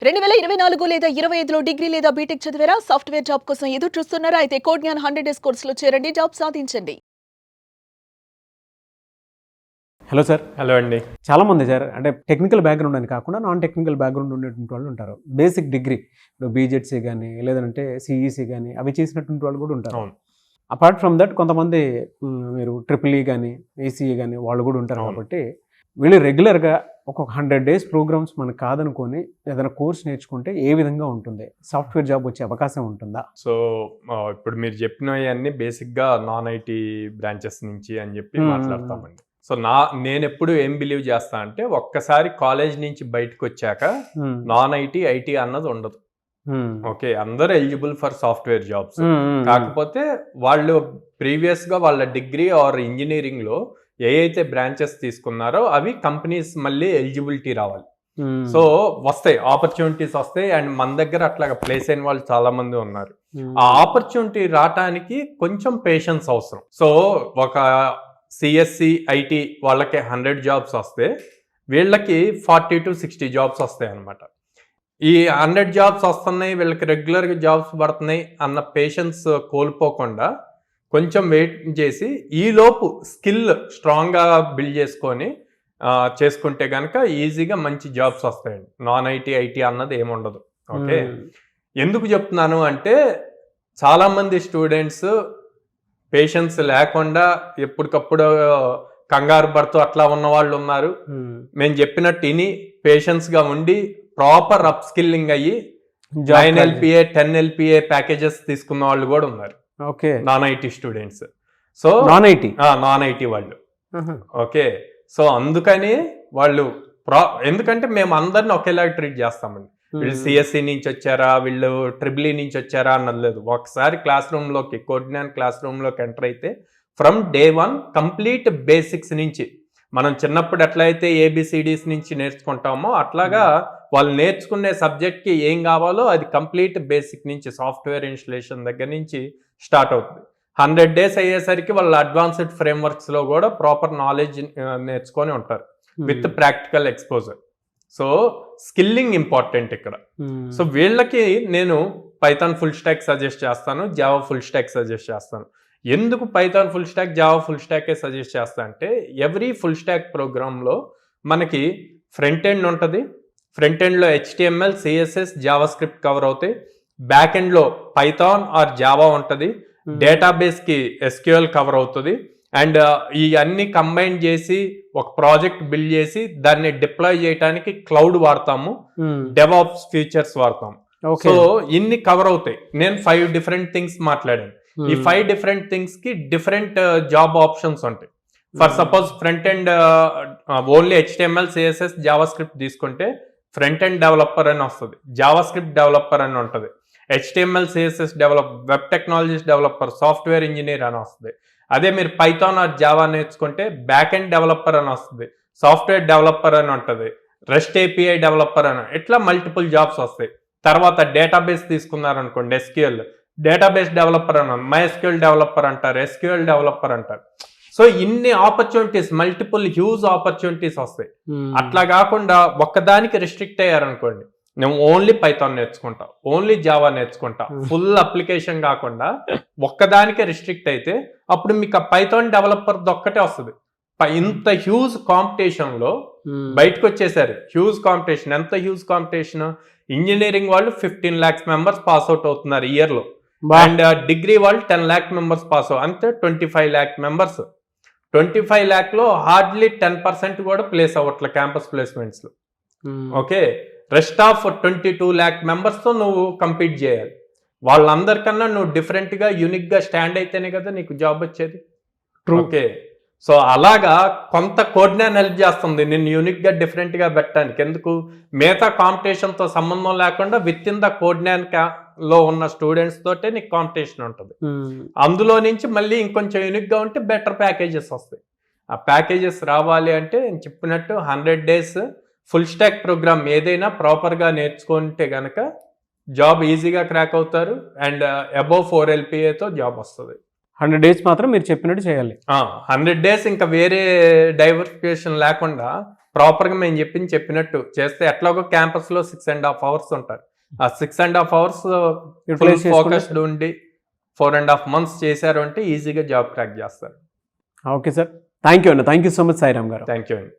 2024 లేదా 25లో డిగ్రీ లేదా బీటెక్ చదివారా? సాఫ్ట్‌వేర్ జాబ్ కోసం ఎదురు చూస్తున్నారా? అయితే కోడ్ జ్ఞాన్ 100 డేస్ కోర్సులో చేరండి. జాబ్ సాధించండి. Hello sir. హలో అండి. చాలామంది సార్ అంటే టెక్నికల్ బ్యాక్గ్రౌండ్ అని కాకుండా నాన్ టెక్నికల్ బ్యాక్గ్రౌండ్ ఉండేటువంటి వాళ్ళు ఉంటారు. బేసిక్ డిగ్రీ ఇప్పుడు బీజెడ్సీ కానీ లేదంటే సిఈసి కానీ అవి చేసినటువంటి వాళ్ళు కూడా ఉంటారు. అపార్ట్ ఫ్రమ్ దట్ కొంతమంది మీరు ట్రిపుల్ ఈ కానీ ఈసీఈ కానీ వాళ్ళు కూడా ఉంటారు. కాబట్టి వీళ్ళు రెగ్యులర్గా ఒక 100 డేస్ ప్రోగ్రామ్స్ మనకు కాదనుకొని ఏదైనా కోర్స్ నేర్చుకుంటే ఏ విధంగా ఉంటుంది? సాఫ్ట్వేర్ జాబ్ వచ్చే అవకాశం ఉంటుందా? సో ఇప్పుడు మీరు చెప్పినవన్నీ బేసిక్గా నాన్ ఐటీ బ్రాంచెస్ నుంచి అని చెప్పి మాట్లాడతామండి. సో నేను ఎప్పుడు ఏం బిలీవ్ చేస్తా అంటే ఒక్కసారి కాలేజ్ నుంచి బయటకు వచ్చాక నాన్ ఐటీ ఐటీ అన్నది ఉండదు. ఓకే, అందరూ ఎలిజిబుల్ ఫర్ సాఫ్ట్వేర్ జాబ్స్. కాకపోతే వాళ్ళు ప్రీవియస్గా వాళ్ళ డిగ్రీ ఆర్ ఇంజనీరింగ్లో ఏ అయితే బ్రాంచెస్ తీసుకున్నారో అవి కంపెనీస్ మళ్ళీ ఎలిజిబిలిటీ రావాలి. సో వస్తాయి, ఆపర్చునిటీస్ వస్తాయి. అండ్ మన దగ్గర అట్లాగా ప్లేస్ అయిన వాళ్ళు చాలా మంది ఉన్నారు. ఆ ఆపర్చునిటీ రావటానికి కొంచెం పేషెన్స్ అవసరం. సో ఒక సిఎస్సి ఐటీ వాళ్ళకి 100 జాబ్స్ వస్తే వీళ్ళకి 40 to 60 జాబ్స్ వస్తాయి అన్నమాట. ఈ 100 జాబ్స్ వస్తున్నాయి, వీళ్ళకి రెగ్యులర్గా జాబ్స్ పడుతున్నాయి అన్న పేషెన్స్ కోల్పోకుండా కొంచెం వెయిట్ చేసి ఈలోపు స్కిల్ స్ట్రాంగ్గా బిల్డ్ చేసుకుంటే కనుక ఈజీగా మంచి జాబ్స్ వస్తాయండి. నాన్ ఐటీ ఐటీ అన్నది ఏముండదు. ఓకే, ఎందుకు చెప్తున్నాను అంటే చాలామంది స్టూడెంట్స్ పేషెన్స్ లేకుండా ఎప్పటికప్పుడు కంగారు పడుతూ అట్లా ఉన్న వాళ్ళు ఉన్నారు. మేము చెప్పినట్టు ఇని పేషెన్స్గా ఉండి ప్రాపర్ అప్ స్కిల్లింగ్ అయ్యి 9 LPA 10 LPA ప్యాకేజెస్ తీసుకున్న వాళ్ళు కూడా ఉన్నారు. Okay, non IT students. So non IT వాళ్ళు. ఓకే, సో అందుకని వాళ్ళు ఎందుకంటే మేము అందరిని ఒకేలాగా ట్రీట్ చేస్తామండి. వీళ్ళు సిఎస్సి నుంచి వచ్చారా, వీళ్ళు ట్రిపుల్ ఈ నుంచి వచ్చారా అన్నది లేదు. ఒకసారి క్లాస్ రూమ్లోకి కోడ్ జ్ఞాన్ క్లాస్ రూమ్లోకి ఎంటర్ అయితే ఫ్రమ్ డే 1 కంప్లీట్ బేసిక్స్ నుంచి మనం చిన్నప్పుడు ఎట్లయితే ఏబిసిడీస్ నుంచి నేర్చుకుంటామో అట్లాగా వాళ్ళు నేర్చుకునే సబ్జెక్ట్కి ఏం కావాలో అది కంప్లీట్ బేసిక్ నుంచి సాఫ్ట్వేర్ ఇన్స్టలేషన్ దగ్గర నుంచి స్టార్ట్ అవుతుంది. 100 డేస్ అయ్యేసరికి వాళ్ళు అడ్వాన్స్డ్ ఫ్రేమ్వర్క్స్లో కూడా ప్రాపర్ నాలెడ్జ్ నేర్చుకొని ఉంటారు with practical exposure. So skilling important ఇక్కడ. సో వీళ్ళకి నేను పైథాన్ ఫుల్ స్టాక్ సజెస్ట్ చేస్తాను, జావా ఫుల్ స్టాక్ సజెస్ట్ చేస్తాను. ఎందుకు python full stack java full స్టాకే సజెస్ట్ చేస్తా అంటే ఎవ్రీ ఫుల్ స్టాక్ ప్రోగ్రాంలో మనకి ఫ్రంట్ ఎండ్ ఉంటుంది. ఫ్రంట్ ఎండ్లో HTML CSS JavaScript cover అవుతాయి. బ్యాక్ ఎండ్లో పైథాన్ ఆర్ జావా ఉంటుంది. డేటాబేస్కి SQL కవర్ అవుతుంది. అండ్ ఇవన్నీ కంబైన్ చేసి ఒక ప్రాజెక్ట్ బిల్డ్ చేసి దాన్ని డిప్లాయ్ చేయడానికి క్లౌడ్ వాడతాము, డెవాప్స్ ఫీచర్స్ వాడతాము. సో ఇన్ని కవర్ అవుతాయి. నేను 5 డిఫరెంట్ థింగ్స్ మాట్లాడాను. ఈ 5 డిఫరెంట్ థింగ్స్ కి డిఫరెంట్ జాబ్ ఆప్షన్స్ ఉంటాయి. For suppose front end only HTML CSS Java script తీసుకుంటే ఫ్రంట్ ఎండ్ డెవలపర్ అని వస్తుంది, జావా స్క్రిప్ట్ డెవలపర్ అని ఉంటుంది, HTML CSS web technologies developer, software engineer అని వస్తుంది. అదే మీరు పైథాన్ ఆర్ జావా నేర్చుకుంటే బ్యాక్ ఎండ్ డెవలపర్ అని వస్తుంది, సాఫ్ట్వేర్ డెవలపర్ అని ఉంటుంది, రెస్ట్ API డెవలపర్ అని, ఇట్లా మల్టిపుల్ జాబ్స్ వస్తాయి. తర్వాత డేటాబేస్ తీసుకున్నారనుకోండి, SQL డేటాబేస్ డెవలపర్ అని, MySQL డెవలపర్ అంటారు, SQL డెవలపర్ అంటారు. సో ఇన్ని ఆపర్చునిటీస్, మల్టిపుల్ హ్యూజ్ ఆపర్చునిటీస్ వస్తాయి. అట్లా కాకుండా ఒక్కదానికి రిస్ట్రిక్ట్ అయ్యారనుకోండి, నేను ఓన్లీ పైథాన్ నేర్చుకుంటా, ఓన్లీ జావా నేర్చుకుంటా, ఫుల్ అప్లికేషన్ కాకుండా ఒక్కదానికే రిస్ట్రిక్ట్ అయితే అప్పుడు మీకు ఆ పైథాన్ డెవలపర్ ఒక్కటే వస్తుంది. ఇంత హ్యూజ్ కాంపిటీషన్లో బయటకు వచ్చేసారు. Huge competition. ఎంత హ్యూజ్ కాంపిటీషన్? ఇంజనీరింగ్ వాళ్ళు 15 lakhs మెంబర్స్ పాస్ అవుట్ అవుతున్నారు ఇయర్లో. అండ్ డిగ్రీ వాళ్ళు 10 lakh మెంబర్స్ పాస్ అవుట్, అంతే 25 lakh మెంబర్స్. 25 lakh లో హార్డ్లీ 10% కూడా ప్లేస్ అవ్వట్లే క్యాంపస్ ప్లేస్మెంట్స్ లో. Okay, rest of 22 lakh members తో నువ్వు కంపీట్ చేయాలి. వాళ్ళందరికన్నా నువ్వు డిఫరెంట్ గా యూనిక్ గా స్టాండ్ అయితేనే కదా నీకు జాబ్ వచ్చేది. ఓకే, సో అలాగా కొంత కోడ్ జ్ఞాన్ హెల్ప్ చేస్తుంది నిన్ను యూనిక్ గా డిఫరెంట్ గా పెట్టడానికి. ఎందుకు? మిగతా కాంపిటీషన్ తో సంబంధం లేకుండా with in the code Gyan లో ఉన్న స్టూడెంట్స్ తోటే నీకు కాంపిటీషన్ ఉంటుంది. అందులో నుంచి మళ్ళీ ఇంకొంచెం యూనిక్ గా ఉంటే బెటర్ ప్యాకేజెస్ వస్తాయి. ఆ ప్యాకేజెస్ రావాలి అంటే నేను చెప్పినట్టు 100 డేస్ ఫుల్ స్టాక్ ప్రోగ్రామ్ ఏదైనా ప్రాపర్ గా నేర్చుకుంటే గనక జాబ్ ఈజీగా క్రాక్ అవుతారు. అండ్ అబోవ్ 4 LPA తో జాబ్ వస్తుంది. 100 డేస్ మాత్రం మీరు చెప్పినట్టు చేయాలి. 100 డేస్ ఇంకా వేరే డైవర్సిఫికేషన్ లేకుండా ప్రాపర్గా మేము చెప్పినట్టు చేస్తే ఎట్లాగో క్యాంపస్లో 6.5 hours ఉంటారు. ఆ 6.5 hours Utilize చేసుకుంటే- ఫోకస్డ్ ఉండి 4.5 months చేశారు అంటే ఈజీగా జాబ్ క్రాక్ చేస్తారు. ఓకే సార్, థ్యాంక్ యూ అన్న, thank you so much Sairam గారు. థ్యాంక్ యూ అండి.